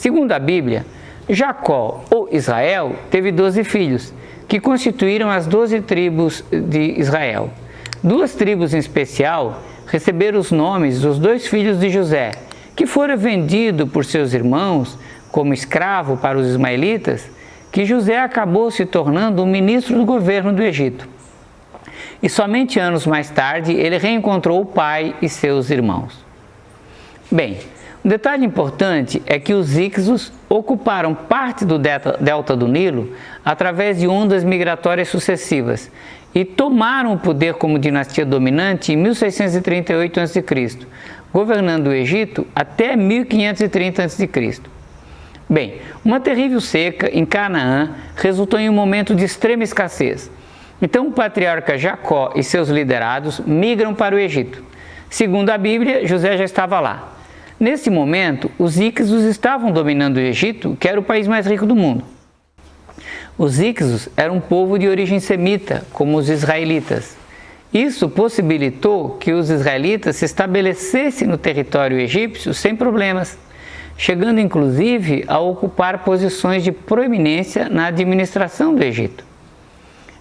Segundo a Bíblia, Jacó, ou Israel, teve 12 filhos, que constituíram as 12 tribos de Israel. 2 tribos em especial receberam os nomes dos 2 filhos de José, que fora vendido por seus irmãos como escravo para os ismaelitas, que José acabou se tornando o ministro do governo do Egito. E somente anos mais tarde ele reencontrou o pai e seus irmãos. Bem, um detalhe importante é que os Hicsos ocuparam parte do delta do Nilo através de ondas migratórias sucessivas e tomaram o poder como dinastia dominante em 1638 a.C., governando o Egito até 1530 a.C. Bem, uma terrível seca em Canaã resultou em um momento de extrema escassez. Então o patriarca Jacó e seus liderados migram para o Egito. Segundo a Bíblia, José já estava lá. Nesse momento, os Hicsos estavam dominando o Egito, que era o país mais rico do mundo. Os Hicsos eram um povo de origem semita, como os israelitas. Isso possibilitou que os israelitas se estabelecessem no território egípcio sem problemas, chegando inclusive a ocupar posições de proeminência na administração do Egito.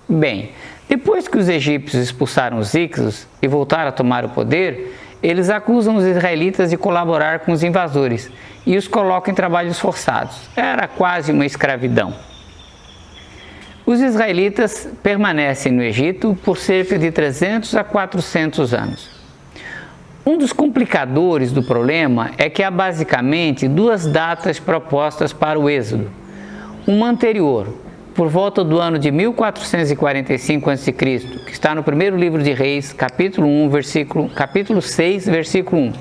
Bem, depois que os egípcios expulsaram os Hicsos e voltaram a tomar o poder, eles acusam os israelitas de colaborar com os invasores e os colocam em trabalhos forçados. Era quase uma escravidão. Os israelitas permanecem no Egito por cerca de 300 a 400 anos. Um dos complicadores do problema é que há basicamente 2 datas propostas para o Êxodo. Uma anterior, por volta do ano de 1445 a.C., que está no primeiro livro de Reis, capítulo 6, versículo 1.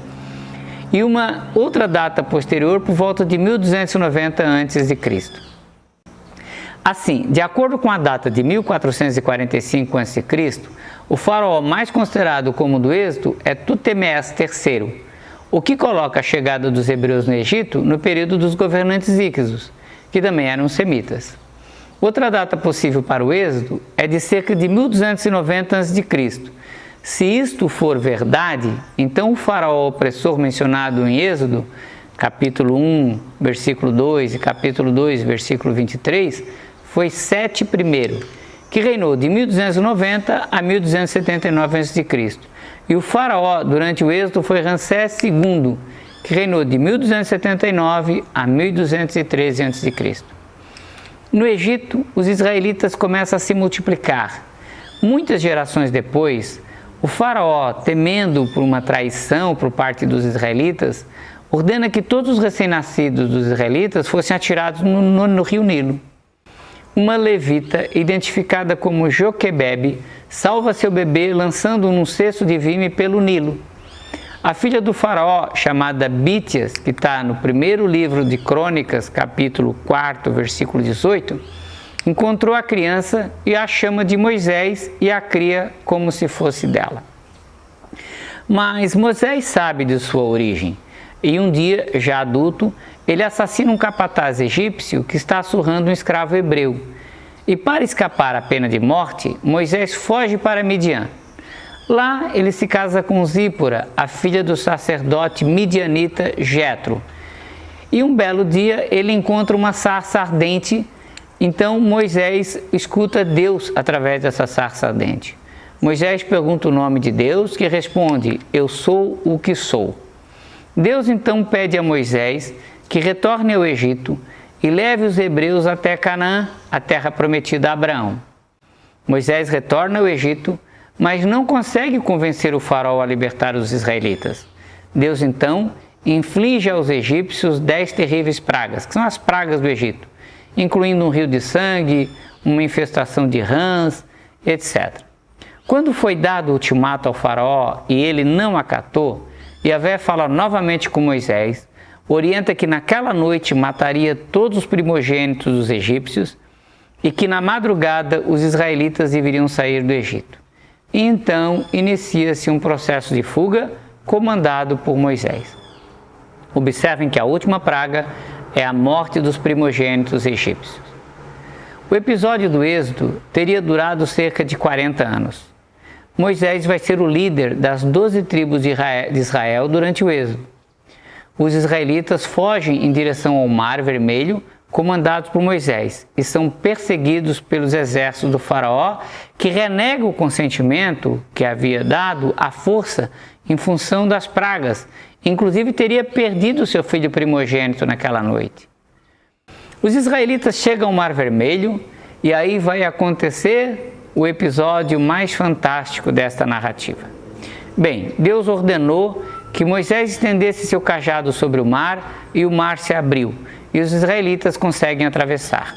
E uma outra data posterior por volta de 1290 a.C. Assim, de acordo com a data de 1445 a.C., o faraó mais considerado como do Êxodo é Tutemés III, o que coloca a chegada dos hebreus no Egito no período dos governantes Hicsos, que também eram semitas. Outra data possível para o Êxodo é de cerca de 1290 a.C. Se isto for verdade, então o faraó opressor mencionado em Êxodo, capítulo 1, versículo 2 e capítulo 2, versículo 23, foi Sete I, que reinou de 1290 a 1279 a.C. E o faraó durante o Êxodo foi Ramsés II, que reinou de 1279 a 1213 a.C. No Egito, os israelitas começam a se multiplicar. Muitas gerações depois, o faraó, temendo por uma traição por parte dos israelitas, ordena que todos os recém-nascidos dos israelitas fossem atirados no rio Nilo. Uma levita, identificada como Joquebebe, salva seu bebê lançando-o num cesto de vime pelo Nilo. A filha do faraó, chamada Bítias, que está no primeiro livro de Crônicas, capítulo 4, versículo 18, encontrou a criança e a chama de Moisés e a cria como se fosse dela. Mas Moisés sabe de sua origem e um dia, já adulto, ele assassina um capataz egípcio que está surrando um escravo hebreu. E para escapar à pena de morte, Moisés foge para Midian. Lá ele se casa com Zípora, a filha do sacerdote midianita Jetro. E um belo dia ele encontra uma sarça ardente, então Moisés escuta Deus através dessa sarça ardente. Moisés pergunta o nome de Deus, que responde: Eu sou o que sou. Deus então pede a Moisés que retorne ao Egito e leve os hebreus até Canaã, a terra prometida a Abraão. Moisés retorna ao Egito, mas não consegue convencer o faraó a libertar os israelitas. Deus então inflige aos egípcios 10 terríveis pragas, que são as pragas do Egito, incluindo um rio de sangue, uma infestação de rãs, etc. Quando foi dado o ultimato ao faraó e ele não acatou, Yahvé fala novamente com Moisés, orienta que naquela noite mataria todos os primogênitos dos egípcios e que na madrugada os israelitas deveriam sair do Egito. E então inicia-se um processo de fuga comandado por Moisés. Observem que a última praga é a morte dos primogênitos egípcios. O episódio do Êxodo teria durado cerca de 40 anos. Moisés vai ser o líder das 12 tribos de Israel durante o Êxodo. os israelitas fogem em direção ao Mar Vermelho, comandados por Moisés, e são perseguidos pelos exércitos do faraó, que renega o consentimento que havia dado à força em função das pragas. Inclusive teria perdido seu filho primogênito naquela noite. Os israelitas chegam ao Mar Vermelho e aí vai acontecer o episódio mais fantástico desta narrativa. Bem, Deus ordenou que Moisés estendesse seu cajado sobre o mar e o mar se abriu e os israelitas conseguem atravessar.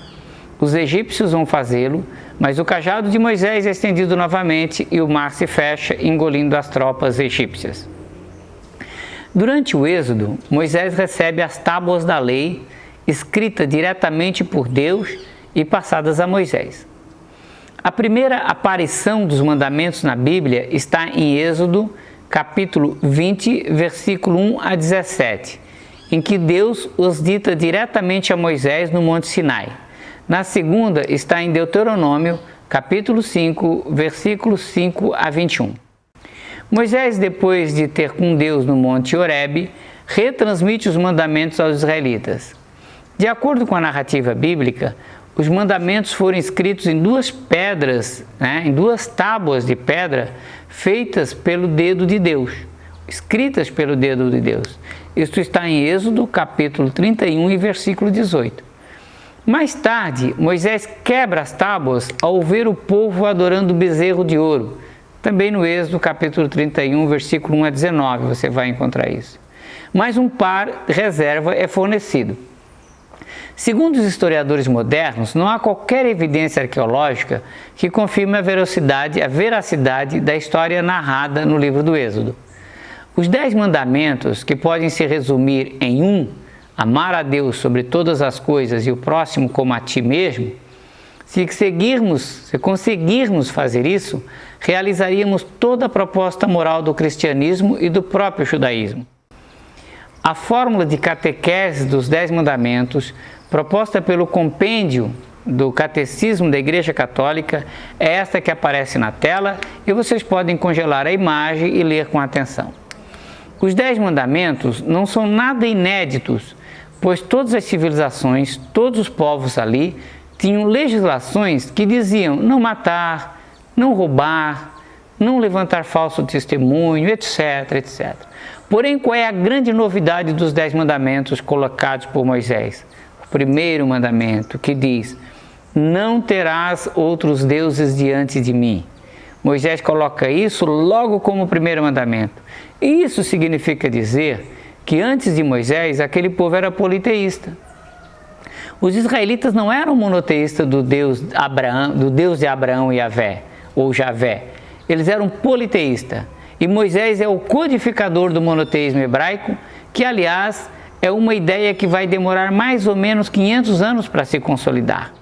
Os egípcios vão fazê-lo, mas o cajado de Moisés é estendido novamente e o mar se fecha, engolindo as tropas egípcias. Durante o êxodo, Moisés recebe as tábuas da lei, escrita diretamente por Deus e passadas a Moisés. A primeira aparição dos mandamentos na Bíblia está em Êxodo, capítulo 20, versículo 1 a 17, em que Deus os dita diretamente a Moisés no Monte Sinai. Na segunda está em Deuteronômio, capítulo 5, versículos 5 a 21. Moisés, depois de ter com Deus no Monte Horebe, retransmite os mandamentos aos israelitas. De acordo com a narrativa bíblica, os mandamentos foram escritos em duas pedras, em duas tábuas de pedra, feitas pelo dedo de Deus, escritas pelo dedo de Deus. Isto está em Êxodo, capítulo 31 e versículo 18. Mais tarde, Moisés quebra as tábuas ao ver o povo adorando o bezerro de ouro. Também no Êxodo, capítulo 31, versículo 1 a 19, você vai encontrar isso. Mas um par reserva é fornecido. Segundo os historiadores modernos, não há qualquer evidência arqueológica que confirme a veracidade da história narrada no livro do Êxodo. Os 10 mandamentos, que podem se resumir em um, amar a Deus sobre todas as coisas e o próximo como a ti mesmo, se conseguirmos fazer isso, realizaríamos toda a proposta moral do cristianismo e do próprio judaísmo. A fórmula de catequese dos 10 mandamentos, proposta pelo compêndio do Catecismo da Igreja Católica, é esta que aparece na tela e vocês podem congelar a imagem e ler com atenção. Os 10 mandamentos não são nada inéditos, pois todas as civilizações, todos os povos ali, tinham legislações que diziam não matar, não roubar, não levantar falso testemunho, etc, etc. Porém, qual é a grande novidade dos 10 mandamentos colocados por Moisés? O primeiro mandamento, que diz, não terás outros deuses diante de mim. Moisés coloca isso logo como primeiro mandamento. E isso significa dizer que antes de Moisés, aquele povo era politeísta. Os israelitas não eram monoteístas do Deus de Abraão e Javé, ou Javé. Eles eram politeístas. E Moisés é o codificador do monoteísmo hebraico, que, aliás, é uma ideia que vai demorar mais ou menos 500 anos para se consolidar.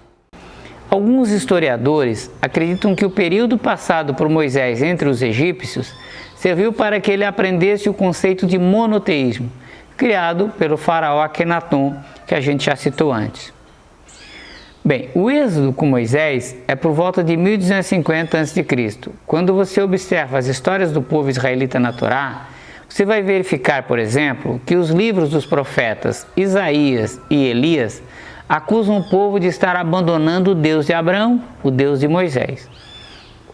Alguns historiadores acreditam que o período passado por Moisés entre os egípcios serviu para que ele aprendesse o conceito de monoteísmo, criado pelo faraó Akenaton, que a gente já citou antes. Bem, o êxodo com Moisés é por volta de 1250 a.C. Quando você observa as histórias do povo israelita na Torá, você vai verificar, por exemplo, que os livros dos profetas Isaías e Elias acusam o povo de estar abandonando o Deus de Abraão, o Deus de Moisés.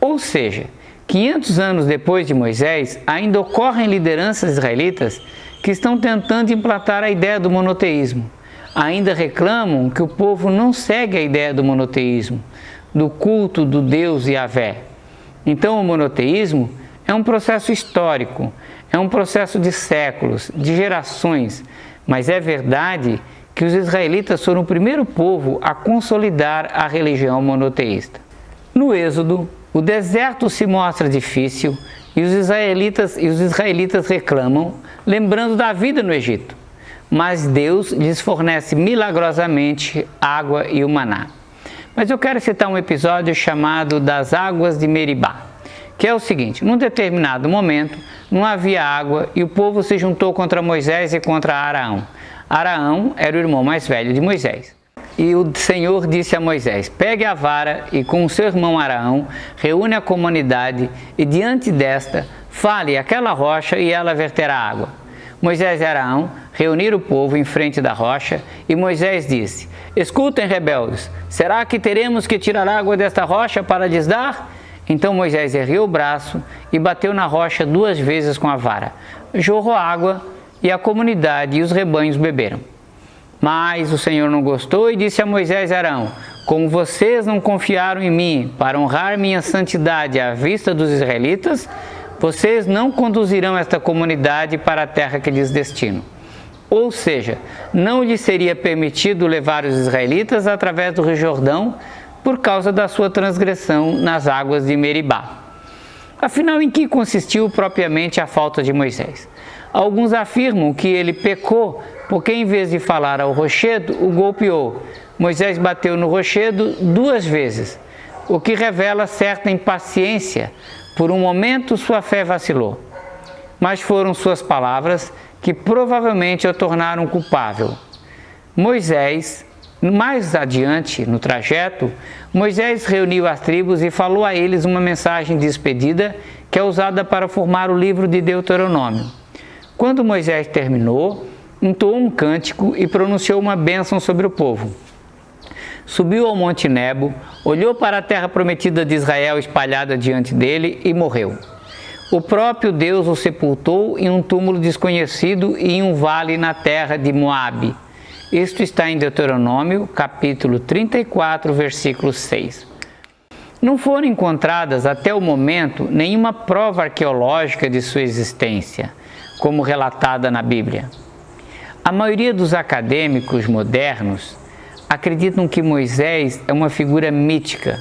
Ou seja, 500 anos depois de Moisés, ainda ocorrem lideranças israelitas que estão tentando implantar a ideia do monoteísmo. Ainda reclamam que o povo não segue a ideia do monoteísmo, do culto do Deus Yahvé. Então o monoteísmo é um processo histórico, é um processo de séculos, de gerações, mas é verdade que os israelitas foram o primeiro povo a consolidar a religião monoteísta. No Êxodo, o deserto se mostra difícil e os israelitas reclamam, lembrando da vida no Egito. Mas Deus lhes fornece milagrosamente água e o maná. Mas eu quero citar um episódio chamado das águas de Meribá, que é o seguinte: num determinado momento não havia água e o povo se juntou contra Moisés e contra Araão. Araão era o irmão mais velho de Moisés. E o Senhor disse a Moisés: pegue a vara e com o seu irmão Araão reúne a comunidade e diante desta fale aquela rocha e ela verterá água. Moisés e Arão reuniram o povo em frente da rocha e Moisés disse: escutem, rebeldes, será que teremos que tirar água desta rocha para lhes dar? Então Moisés ergueu o braço e bateu na rocha 2 vezes com a vara. Jorrou água e a comunidade e os rebanhos beberam. Mas o Senhor não gostou e disse a Moisés e Arão: como vocês não confiaram em mim para honrar minha santidade à vista dos israelitas, vocês não conduzirão esta comunidade para a terra que lhes destino. Ou seja, não lhes seria permitido levar os israelitas através do Rio Jordão por causa da sua transgressão nas águas de Meribá. Afinal, em que consistiu propriamente a falta de Moisés? Alguns afirmam que ele pecou porque, em vez de falar ao rochedo, o golpeou. Moisés bateu no rochedo 2 vezes, o que revela certa impaciência. Por um momento, sua fé vacilou, mas foram suas palavras que provavelmente o tornaram culpável. Mais adiante, no trajeto, Moisés reuniu as tribos e falou a eles uma mensagem de despedida que é usada para formar o livro de Deuteronômio. Quando Moisés terminou, entoou um cântico e pronunciou uma bênção sobre o povo. Subiu ao Monte Nebo, olhou para a terra prometida de Israel espalhada diante dele e morreu. O próprio Deus o sepultou em um túmulo desconhecido e em um vale na terra de Moabe. Isto está em Deuteronômio, capítulo 34, versículo 6. Não foram encontradas até o momento nenhuma prova arqueológica de sua existência, como relatada na Bíblia. A maioria dos acadêmicos modernos acreditam que Moisés é uma figura mítica,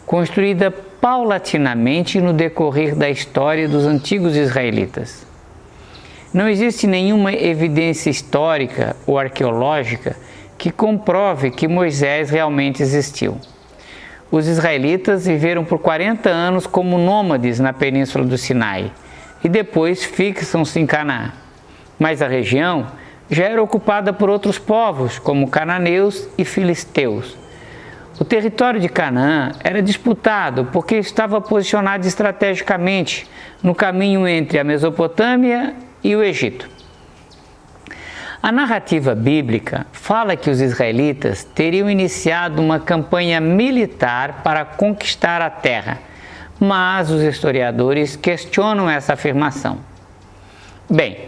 construída paulatinamente no decorrer da história dos antigos israelitas. Não existe nenhuma evidência histórica ou arqueológica que comprove que Moisés realmente existiu. Os israelitas viveram por 40 anos como nômades na península do Sinai e depois fixam-se em Canaã. Mas a região já era ocupada por outros povos, como cananeus e filisteus. O território de Canaã era disputado porque estava posicionado estrategicamente no caminho entre a Mesopotâmia e o Egito. A narrativa bíblica fala que os israelitas teriam iniciado uma campanha militar para conquistar a terra, mas os historiadores questionam essa afirmação. Bem,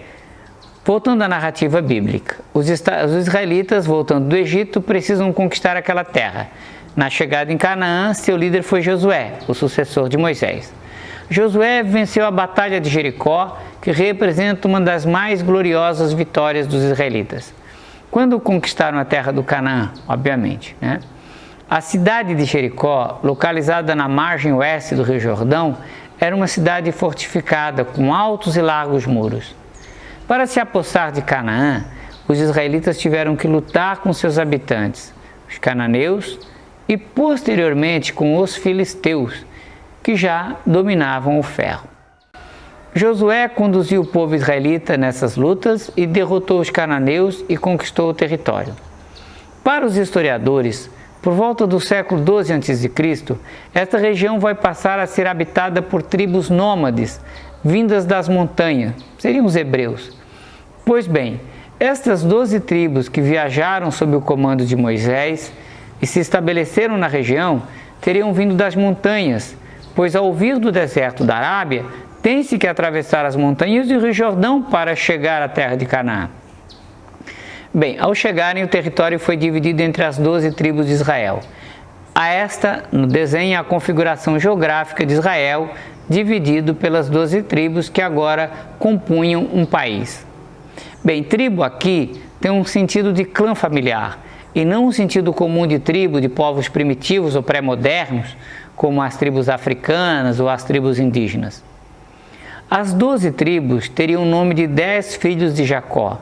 voltando à narrativa bíblica, os israelitas, voltando do Egito, precisam conquistar aquela terra. Na chegada em Canaã, seu líder foi Josué, o sucessor de Moisés. Josué venceu a Batalha de Jericó, que representa uma das mais gloriosas vitórias dos israelitas. Quando conquistaram a terra do Canaã, obviamente, a cidade de Jericó, localizada na margem oeste do Rio Jordão, era uma cidade fortificada com altos e largos muros. Para se apossar de Canaã, os israelitas tiveram que lutar com seus habitantes, os cananeus, e posteriormente com os filisteus, que já dominavam o ferro. Josué conduziu o povo israelita nessas lutas e derrotou os cananeus e conquistou o território. Para os historiadores, por volta do século XII a.C., esta região vai passar a ser habitada por tribos nômades, vindas das montanhas, seriam os hebreus. Pois bem, estas 12 tribos que viajaram sob o comando de Moisés e se estabeleceram na região, teriam vindo das montanhas, pois ao vir do deserto da Arábia, tem-se que atravessar as montanhas do Rio Jordão para chegar à terra de Canaã. Bem, ao chegarem, o território foi dividido entre as 12 tribos de Israel. A esta, no desenho, a configuração geográfica de Israel, dividido pelas 12 tribos que agora compunham um país. Bem, tribo aqui tem um sentido de clã familiar, e não um sentido comum de tribo de povos primitivos ou pré-modernos, como as tribos africanas ou as tribos indígenas. As 12 tribos teriam o nome de 10 filhos de Jacó.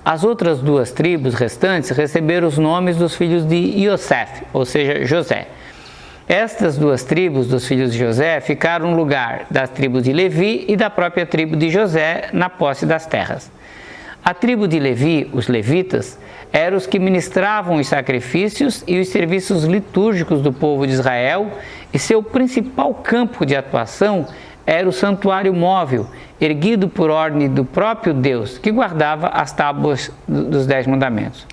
As outras 2 tribos restantes receberam os nomes dos filhos de Iosef, ou seja, José. Estas 2 tribos dos filhos de José ficaram no lugar das tribos de Levi e da própria tribo de José na posse das terras. A tribo de Levi, os levitas, eram os que ministravam os sacrifícios e os serviços litúrgicos do povo de Israel, e seu principal campo de atuação era o santuário móvel, erguido por ordem do próprio Deus, que guardava as tábuas dos 10 mandamentos.